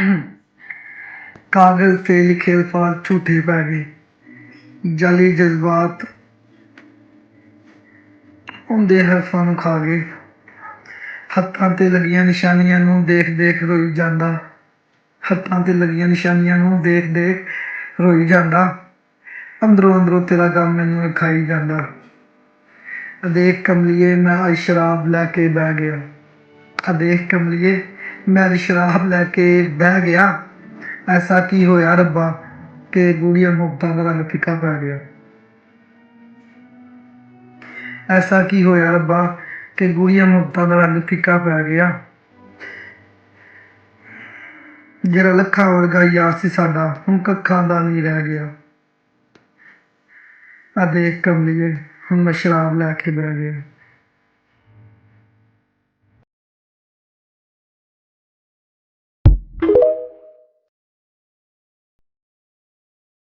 कागज पे लिखे अल्फाज झूठे पै गए। जाली जज्बात उनदे हरफां नूं खा गए। हत्थां ते लगियां निशानियां नूं देख देख रोई जांदा। हत्थां ते लगियां निशानियां नूं देख देख रोई जांदा। अंदरों अंदरों तेरा गम मैनूं खाई जांदा। देख कमलिए मैं अज शराब लैके बह गया। देख कमलिए मैं अज शराब लैके बह गया। ऐसा की होया रब्बा कि गूढ़िया मुहब्बतां दा रंग फिक्का पै गया। ऐसा की होया रब्बा कि गूढ़िया मुहब्बतां दा रंग फिक्का पै गया। जेह्ड़ा लक्खां वर्गा यार सी साडा हुण कक्खां दा नहीं रह गया। देख कमलिए हुण मैं शराब लैके बह गया।